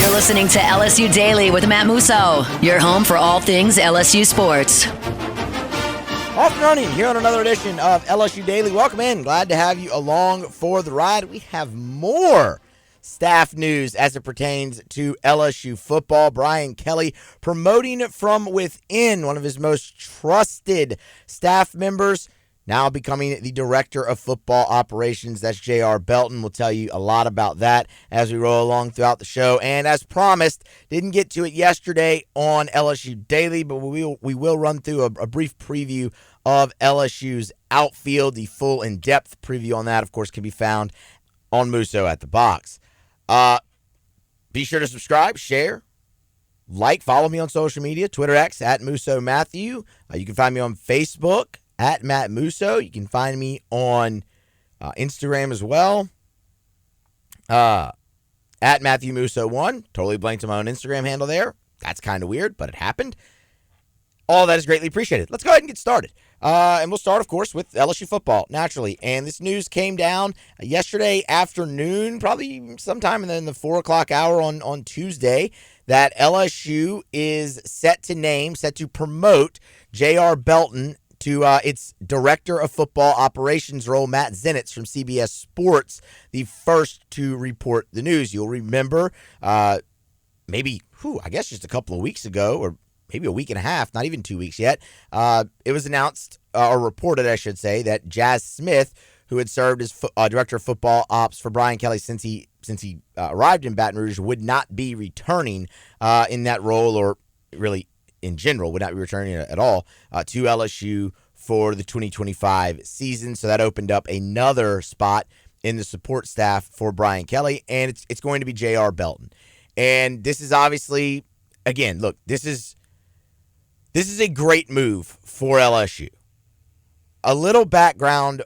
You're listening to LSU Daily with Matt Musso, your home for all things LSU sports. Off and running here on another edition of LSU Daily. Welcome in. Glad to have you along for the ride. We have more staff news as it pertains to LSU football. Brian Kelly promoting from within, one of his most trusted staff members, now becoming the director of football operations. That's JR Belton. We'll tell you a lot about that as we roll along throughout the show. And as promised, didn't get to it yesterday on LSU Daily, but we will run through a brief preview of LSU's Outfield. The full in-depth preview on that, of course, can be found on Musso at the Box. Be sure to subscribe, share, like, follow me on social media, Twitter X at Musso Matthew. You can find me on Facebook at Matt Musso. You can find me on Instagram as well. At Matthew Musso1. Totally blanked on my own Instagram handle there. That's kind of weird, but it happened. All that is greatly appreciated. Let's go ahead and get started. And we'll start, of course, with LSU football, naturally. And this news came down yesterday afternoon, probably sometime in the 4 o'clock hour on Tuesday, that LSU is set to promote JR Belton to its director of football operations role, Matt Zenitz from CBS Sports, the first to report the news. You'll remember I guess just a couple of weeks ago, or maybe a week and a half, not even 2 weeks yet, it was announced, or reported, I should say, that Jazz Smith, who had served as director of football ops for Brian Kelly since he arrived in Baton Rouge, would not be returning in that role, or really in general, would not be returning at all to LSU for the 2025 season. So that opened up another spot in the support staff for Brian Kelly, and it's going to be JR Belton. And this is obviously, again, look, this is a great move for LSU. A little background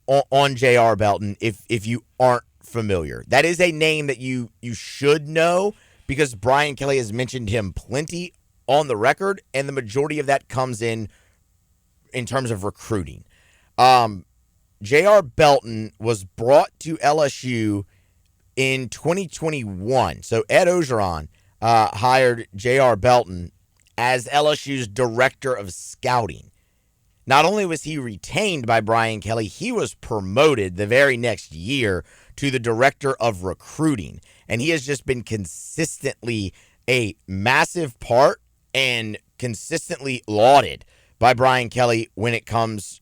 on JR Belton, if you aren't familiar. That is a name that you should know, because Brian Kelly has mentioned him plenty on the record, and the majority of that comes in terms of recruiting. JR Belton was brought to LSU in 2021. So Ed Ogeron hired JR Belton as LSU's director of scouting. Not only was he retained by Brian Kelly, he was promoted the very next year to the director of recruiting. And he has just been consistently a massive part and consistently lauded by Brian Kelly when it comes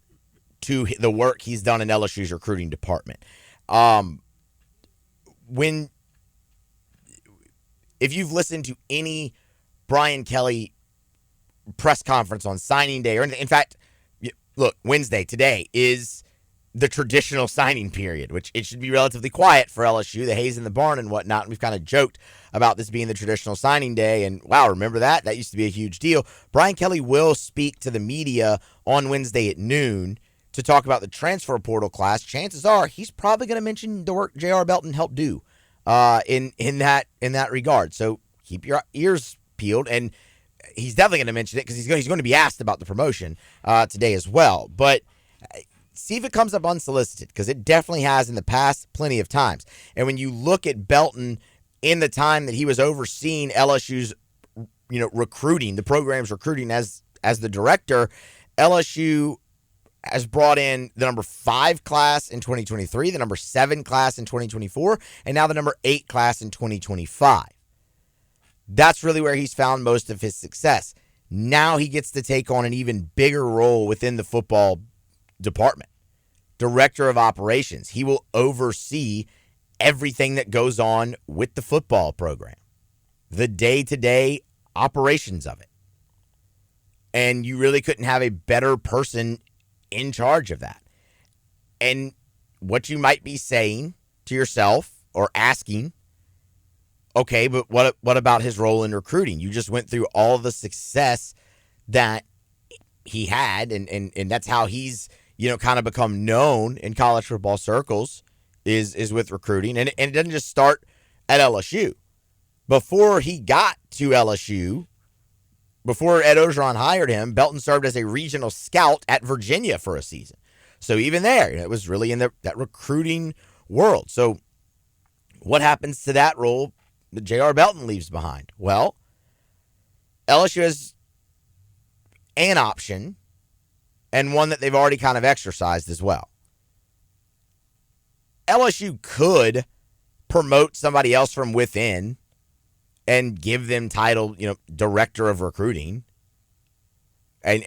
to the work he's done in LSU's recruiting department. If you've listened to any Brian Kelly press conference on signing day, or in fact, look, Wednesday today is the traditional signing period, which it should be relatively quiet for LSU, the haze in the barn and whatnot. And we've kind of joked about this being the traditional signing day. And wow, remember that? That used to be a huge deal. Brian Kelly will speak to the media on Wednesday at noon to talk about the transfer portal class. Chances are he's probably going to mention the work JR Belton helped do in that regard. So keep your ears peeled. And he's definitely going to mention it because he's going to be asked about the promotion today as well. But see if it comes up unsolicited, because it definitely has in the past plenty of times. And when you look at Belton in the time that he was overseeing LSU's recruiting, the program's recruiting as the director, LSU has brought in the number 5 class in 2023, the number 7 class in 2024, and now the number 8 class in 2025. That's really where he's found most of his success. Now he gets to take on an even bigger role within the football department. Director of operations. He will oversee everything that goes on with the football program, the day-to-day operations of it. And you really couldn't have a better person in charge of that. And what you might be saying to yourself or asking, okay, but what about his role in recruiting? You just went through all the success that he had, and that's how he's kind of become known in college football circles is with recruiting. And it doesn't just start at LSU. Before he got to LSU, before Ed Ogeron hired him, Belton served as a regional scout at Virginia for a season. So even there, it was really in that recruiting world. So what happens to that role JR Belton leaves behind. Well, LSU has an option and one that they've already kind of exercised as well. LSU could promote somebody else from within and give them title, director of recruiting and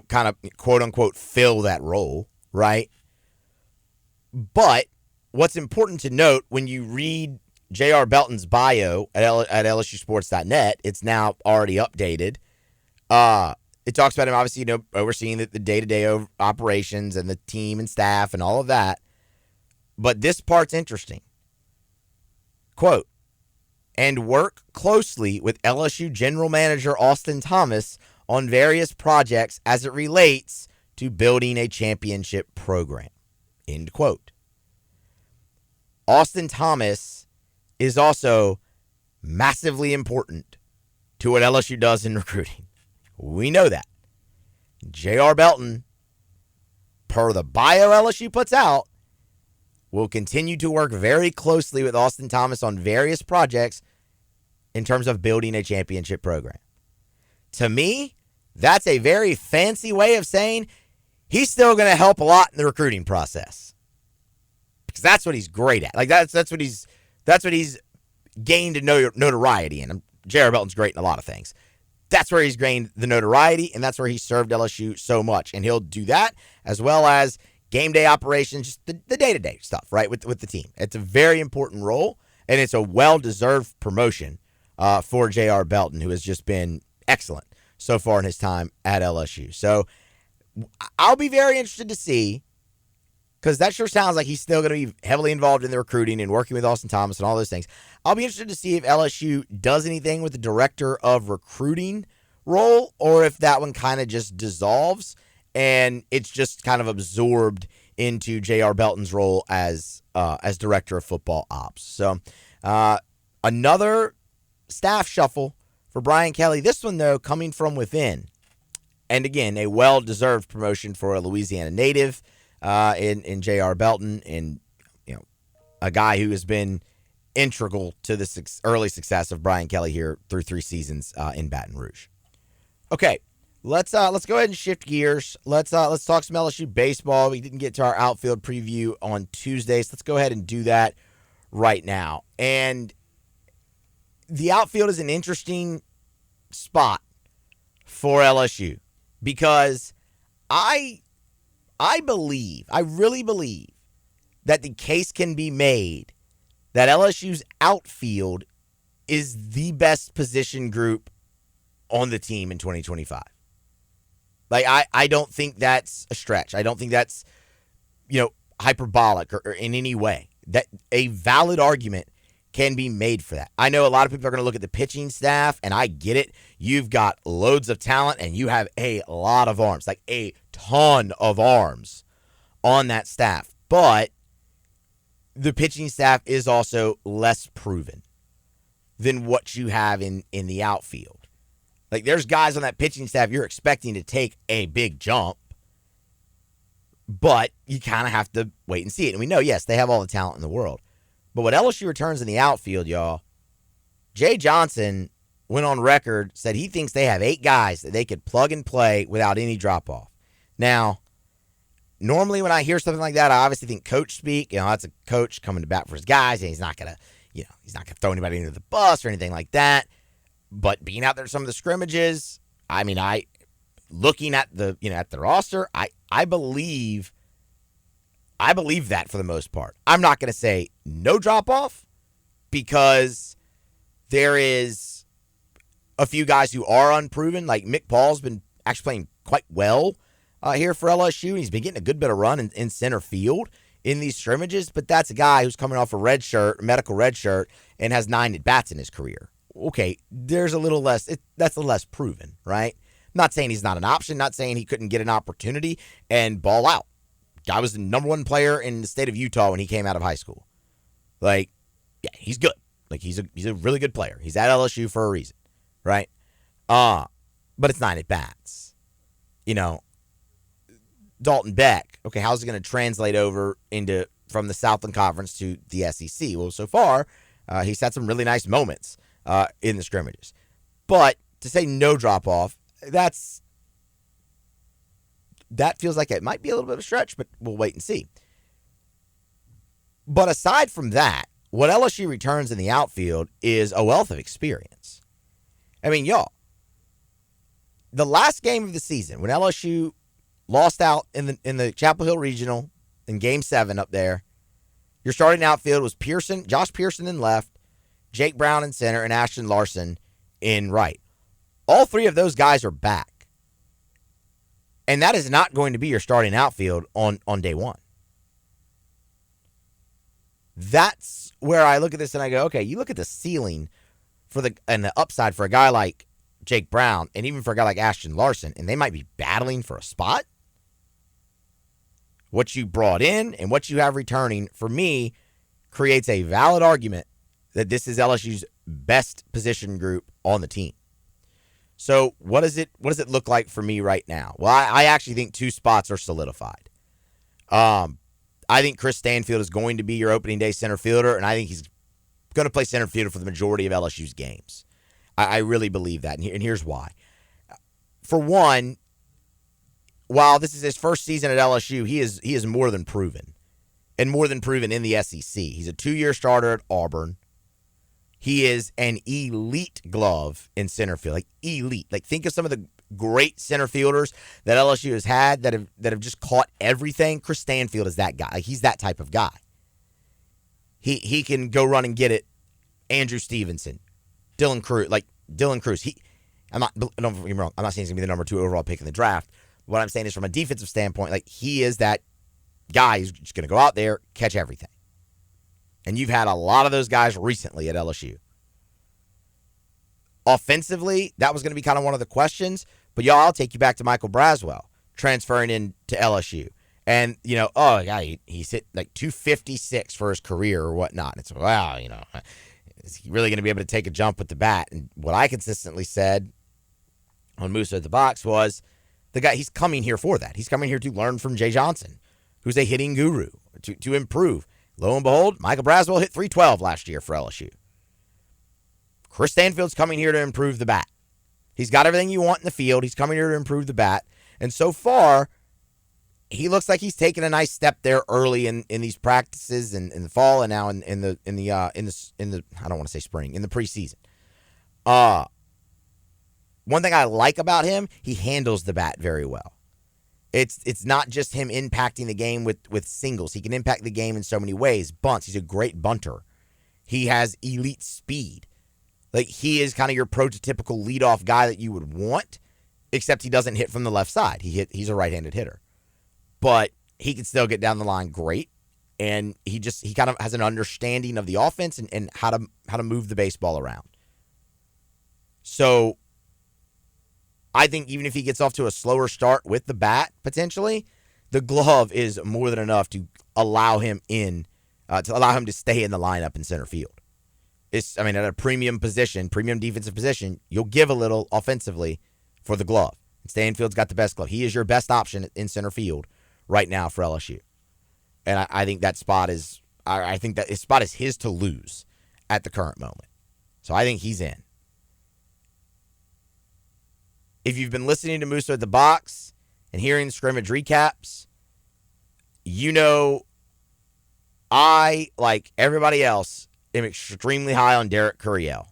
kind of quote unquote fill that role, right? But what's important to note when you read JR Belton's bio at LSUsports.net, it's now already updated. It talks about him obviously, overseeing the day-to-day operations and the team and staff and all of that. But this part's interesting. Quote, and work closely with LSU General Manager Austin Thomas on various projects as it relates to building a championship program. End quote. Austin Thomas is also massively important to what LSU does in recruiting. We know that. JR Belton, per the bio LSU puts out, will continue to work very closely with Austin Thomas on various projects in terms of building a championship program. To me, that's a very fancy way of saying he's still going to help a lot in the recruiting process. Because that's what he's great at. Like that's what he's gained notoriety in. JR Belton's great in a lot of things. That's where he's gained the notoriety, and that's where he served LSU so much. And he'll do that as well as game day operations, just the day-to-day stuff, right, with the team. It's a very important role, and it's a well-deserved promotion for JR Belton, who has just been excellent so far in his time at LSU. So I'll be very interested to see, because that sure sounds like he's still going to be heavily involved in the recruiting and working with Austin Thomas and all those things. I'll be interested to see if LSU does anything with the director of recruiting role, or if that one kind of just dissolves and it's just kind of absorbed into JR Belton's role as director of football ops. So another staff shuffle for Brian Kelly. This one, though, coming from within. And again, a well-deserved promotion for a Louisiana native in JR Belton, and a guy who has been integral to the early success of Brian Kelly here through 3 seasons in Baton Rouge. Okay, let's go ahead and shift gears. Let's talk some LSU baseball. We didn't get to our outfield preview on Tuesday, so let's go ahead and do that right now. And the outfield is an interesting spot for LSU because I really believe that the case can be made that LSU's outfield is the best position group on the team in 2025. Like, I don't think that's a stretch. I don't think that's, hyperbolic or in any way. That a valid argument can be made for that. I know a lot of people are going to look at the pitching staff, and I get it. You've got loads of talent, and you have a lot of arms, like a ton of arms on that staff. But the pitching staff is also less proven than what you have in the outfield. Like, there's guys on that pitching staff you're expecting to take a big jump, but you kind of have to wait and see it. And we know, yes, they have all the talent in the world. But what LSU returns in the outfield, y'all, Jay Johnson went on record, said he thinks they have 8 guys that they could plug and play without any drop-off. Now, normally when I hear something like that, I obviously think coach speak. That's a coach coming to bat for his guys, and he's not going to throw anybody into the bus or anything like that. But being out there at some of the scrimmages, looking at at the roster, I believe that for the most part. I'm not going to say no drop-off because there is a few guys who are unproven. Like Mick Paul's been actually playing quite well here for LSU, and he's been getting a good bit of run in center field in these scrimmages, but that's a guy who's coming off a medical red shirt, and has 9 at-bats in his career. Okay, there's a little less, that's a less proven, right? Not saying he's not an option, not saying he couldn't get an opportunity and ball out. Guy was the number 1 player in the state of Utah when he came out of high school. Like, yeah, he's good. Like, he's a really good player. He's at LSU for a reason, right? But it's 9 at-bats. Dalton Beck, okay, how's it going to translate over from the Southland Conference to the SEC? Well, so far, He's had some really nice moments in the scrimmages. But to say no drop-off, that feels like it might be a little bit of a stretch, but we'll wait and see. But aside from that, what LSU returns in the outfield is a wealth of experience. I mean, y'all, the last game of the season, when LSU lost out in the Chapel Hill Regional in Game 7 up there, your starting outfield was Josh Pearson in left, Jake Brown in center, and Ashton Larson in right. All three of those guys are back. And that is not going to be your starting outfield on day one. That's where I look at this and I go, okay, you look at the ceiling and the upside for a guy like Jake Brown and even for a guy like Ashton Larson, and they might be battling for a spot. What you brought in and what you have returning, for me, creates a valid argument that this is LSU's best position group on the team. So what does it look like for me right now? Well, I actually think two spots are solidified. I think Chris Stanfield is going to be your opening day center fielder, and I think he's going to play center fielder for the majority of LSU's games. I really believe that, and here's why. For one, while this is his first season at LSU, he is more than proven, and more than proven in the SEC. He's a 2-year starter at Auburn. He is an elite glove in center field, like elite. Like, think of some of the great center fielders that LSU has had that have just caught everything. Chris Stanfield is that guy. Like, he's that type of guy. He can go run and get it. Andrew Stevenson, Dylan Cruz. Don't get me wrong. I'm not saying he's gonna be the number 2 overall pick in the draft. What I'm saying is, from a defensive standpoint, like, he is that guy who's just gonna go out there, catch everything. And you've had a lot of those guys recently at LSU. Offensively, that was going to be kind of one of the questions. But y'all, I'll take you back to Michael Braswell transferring into LSU. And, he's hit like 256 for his career or whatnot. And it's, wow, is he really going to be able to take a jump with the bat? And what I consistently said on Musso at the Box was, the guy, he's coming here for that. He's coming here to learn from Jay Johnson, who's a hitting guru, to improve. Lo and behold, Michael Braswell hit .312 last year for LSU. Chris Stanfield's coming here to improve the bat. He's got everything you want in the field. He's coming here to improve the bat. And so far, he looks like he's taken a nice step there early in these practices in the fall and now in the I don't want to say spring, in the preseason. One thing I like about him, he handles the bat very well. It's not just him impacting the game with singles. He can impact the game in so many ways. Bunts, he's a great bunter. He has elite speed. Like, he is kind of your prototypical leadoff guy that you would want, except he doesn't hit from the left side. He's a right-handed hitter. But he can still get down the line great, and he kind of has an understanding of the offense and how to move the baseball around. So I think even if he gets off to a slower start with the bat, potentially, the glove is more than enough to allow him to stay in the lineup in center field. At a premium defensive position, you'll give a little offensively for the glove. Stanfield's got the best glove. He is your best option in center field right now for LSU. And I think that spot is his spot is his to lose at the current moment. So I think he's in. If you've been listening to Musso at the Box and hearing the scrimmage recaps, I, like everybody else, am extremely high on Derek Curiel.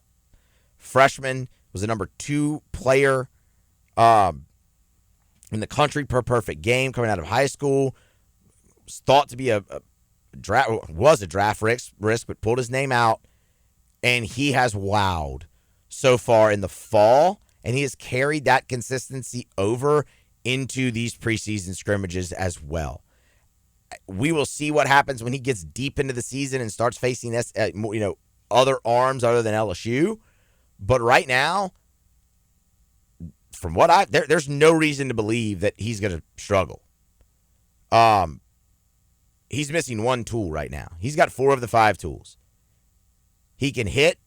Freshman, was the number 2 player in the country per perfect game coming out of high school. Was thought to be a draft risk, but pulled his name out, and he has wowed so far in the fall. And he has carried that consistency over into these preseason scrimmages as well. We will see what happens when he gets deep into the season and starts facing other arms other than LSU. But right now, from what there's no reason to believe that he's going to struggle. He's missing one tool right now. He's got 4 of the 5 tools. He can hit.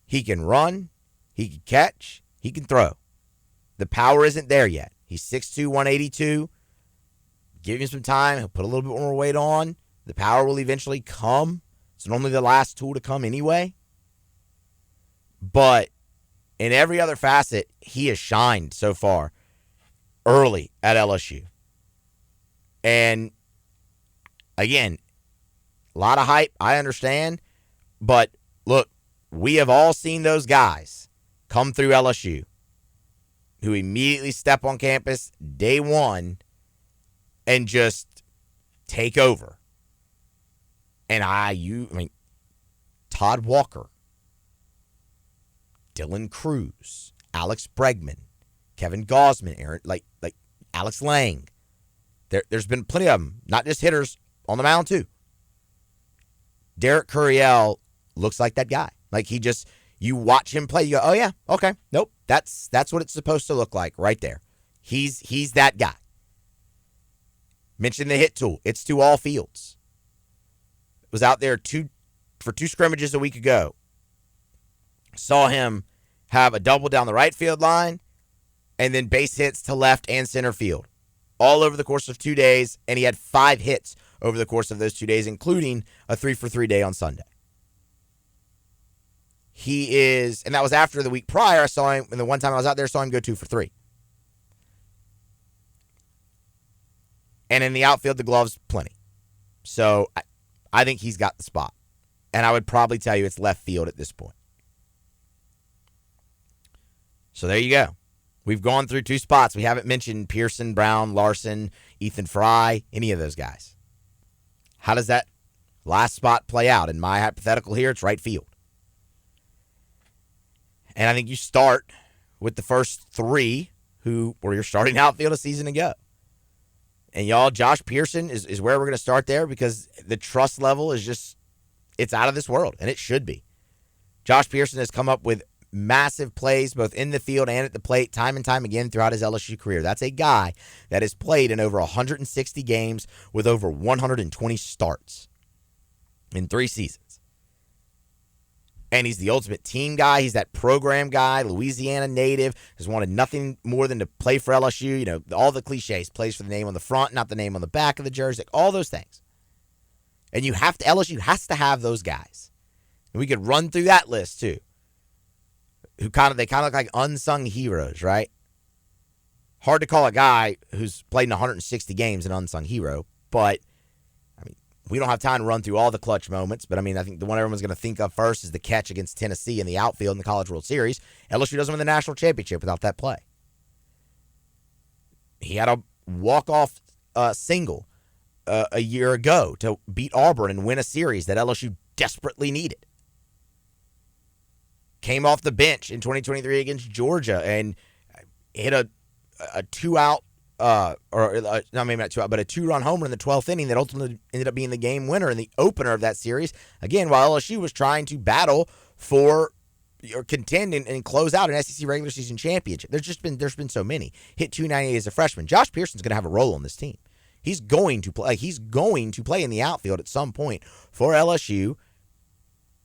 He can run. He can catch. He can throw. The power isn't there yet. He's 6'2", 182. Give him some time. He'll put a little bit more weight on. The power will eventually come. It's normally the last tool to come anyway. But in every other facet, he has shined so far early at LSU. And again, a lot of hype, I understand. But look, we have all seen those guys come through LSU who immediately step on campus day one and just take over. And Todd Walker, Dylan Cruz, Alex Bregman, Kevin Gosman, Aaron, like Alex Lang. There's been plenty of them, not just hitters on the mound too. Derek Curiel looks like that guy. Like you watch him play, you go, oh yeah, okay, nope, that's what it's supposed to look like right there. He's that guy. Mention the hit tool. It's to all fields. Was out there for two scrimmages a week ago. Saw him have a double down the right field line and then base hits to left and center field all over the course of 2 days, and he had 5 hits over the course of those 2 days, including a 3-for-3 day on Sunday. And that was after the week prior. I saw him, and the one time I was out there, I saw him go 2-for-3. And in the outfield, the gloves, plenty. So I think he's got the spot. And I would probably tell you it's left field at this point. So there you go. We've gone through 2 spots. We haven't mentioned Pearson, Brown, Larson, Ethan Fry, any of those guys. How does that last spot play out? In my hypothetical here, it's right field. And I think you start with the first 3 who were your starting outfield a season ago. And y'all, Josh Pearson is where we're going to start there because the trust level is just, it's out of this world, and it should be. Josh Pearson has come up with massive plays both in the field and at the plate time and time again throughout his LSU career. That's a guy that has played in over 160 games with over 120 starts in 3 seasons. And he's the ultimate team guy. He's that program guy, Louisiana native, has wanted nothing more than to play for LSU. You know, all the cliches, plays for the name on the front, not the name on the back of the jersey, like all those things. And LSU has to have those guys. And we could run through that list too. They kind of look like unsung heroes, right? Hard to call a guy who's played in 160 games an unsung hero, but we don't have time to run through all the clutch moments, but I think the one everyone's going to think of first is the catch against Tennessee in the outfield in the College World Series. LSU doesn't win the national championship without that play. He had a walk-off single a year ago to beat Auburn and win a series that LSU desperately needed. Came off the bench in 2023 against Georgia and hit a 2-out a 2-run homer in the 12th inning that ultimately ended up being the game winner in the opener of that series. Again, while LSU was trying to battle for or contend and close out an SEC regular season championship. There's been so many. Hit 298 as a freshman. Josh Pearson's going to have a role on this team. He's going to play. He's going to play in the outfield at some point for LSU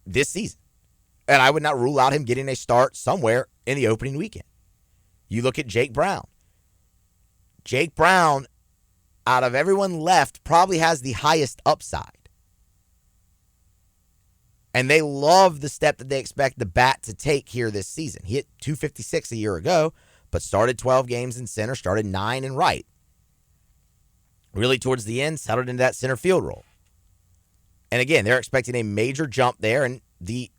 this season. And I would not rule out him getting a start somewhere in the opening weekend. You look at Jake Brown. Jake Brown, out of everyone left, probably has the highest upside. And they love the step that they expect the bat to take here this season. He hit 256 a year ago, but started 12 games in center, started 9 in right. Really towards the end, settled into that center field role. And again, they're expecting a major jump there, and the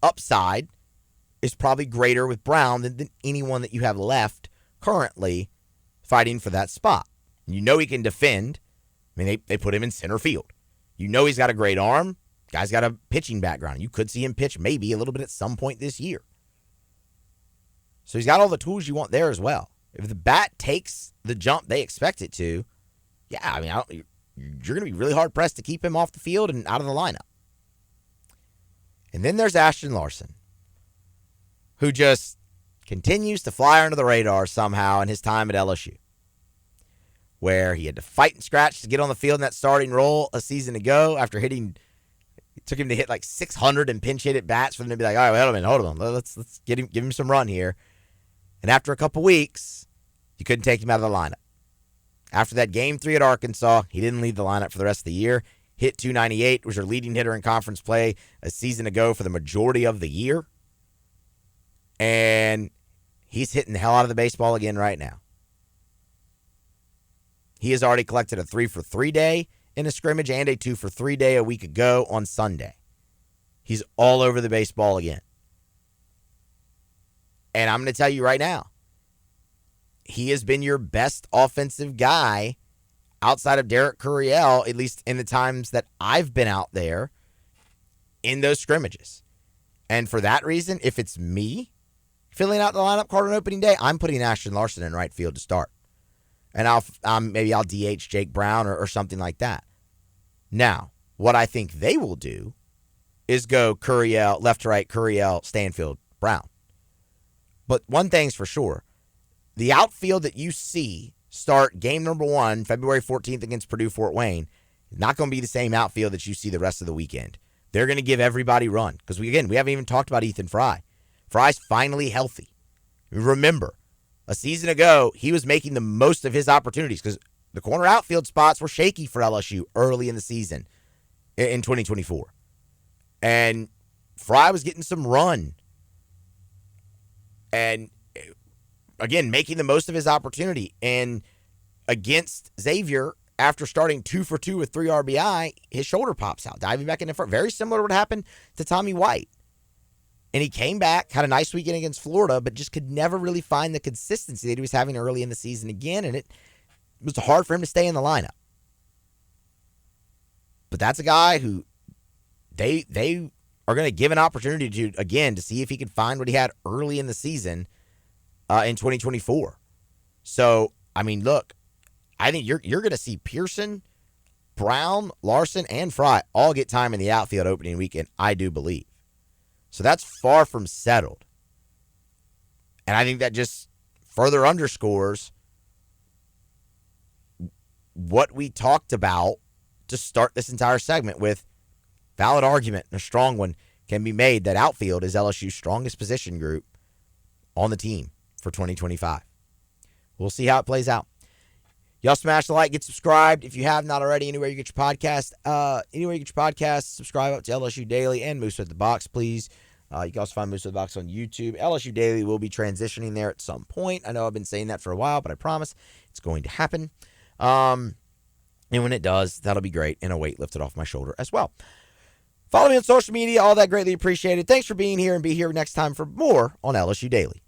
upside is probably greater with Brown than anyone that you have left currently fighting for that spot. You know he can defend. They put him in center field. You know he's got a great arm. Guy's got a pitching background. You could see him pitch maybe a little bit at some point this year. So he's got all the tools you want there as well. If the bat takes the jump they expect it to, you're going to be really hard-pressed to keep him off the field and out of the lineup. And then there's Ashton Larson, who just continues to fly under the radar somehow in his time at LSU, where he had to fight and scratch to get on the field in that starting role a season ago after it took him to hit like 600 and pinch hit at bats for them to be like, all right, hold on, let's give him some run here. And after a couple weeks, you couldn't take him out of the lineup. After that Game 3 at Arkansas, he didn't leave the lineup for the rest of the year. hit .298, was your leading hitter in conference play a season ago for the majority of the year. And he's hitting the hell out of the baseball again right now. He has already collected a 3-for-3 day in a scrimmage and a 2-for-3 day a week ago on Sunday. He's all over the baseball again. And I'm going to tell you right now, he has been your best offensive guy outside of Derek Coryell, at least in the times that I've been out there in those scrimmages. And for that reason, if it's me filling out the lineup card on opening day, I'm putting Ashton Larson in right field to start. And maybe I'll DH Jake Brown or something like that. Now, what I think they will do is go Coryell, left to right, Coryell, Stanfield, Brown. But one thing's for sure, the outfield that you see start game number 1, February 14th against Purdue-Fort Wayne, is not going to be the same outfield that you see the rest of the weekend. They're going to give everybody run. Because, we haven't even talked about Ethan Fry. Fry's finally healthy. Remember, a season ago, he was making the most of his opportunities because the corner outfield spots were shaky for LSU early in the season in 2024. And Fry was getting some run. And again, making the most of his opportunity. And against Xavier, after starting 2-for-2 with 3 RBI, his shoulder pops out, diving back in the front. Very similar to what happened to Tommy White. And he came back, had a nice weekend against Florida, but just could never really find the consistency that he was having early in the season again. And it was hard for him to stay in the lineup. But that's a guy who they are going to give an opportunity to, again, to see if he can find what he had early in the season in 2024. So, I mean, look, I think you're going to see Pearson, Brown, Larson, and Fry all get time in the outfield opening weekend, I do believe. So that's far from settled. And I think that just further underscores what we talked about to start this entire segment with. Valid argument, and a strong one can be made that outfield is LSU's strongest position group on the team for 2025. We'll see how it plays out. Y'all smash the like, get subscribed if you have not already. Anywhere you get your podcast, subscribe up to LSU Daily and Musso at the Box, please. You can also find Musso at the Box on YouTube. LSU Daily will be transitioning there at some point. I know I've been saying that for a while, but I promise it's going to happen. And when it does, that'll be great, and a weight lifted off my shoulder as well. Follow me on social media, all that greatly appreciated. Thanks for being here, and be here next time for more on LSU Daily.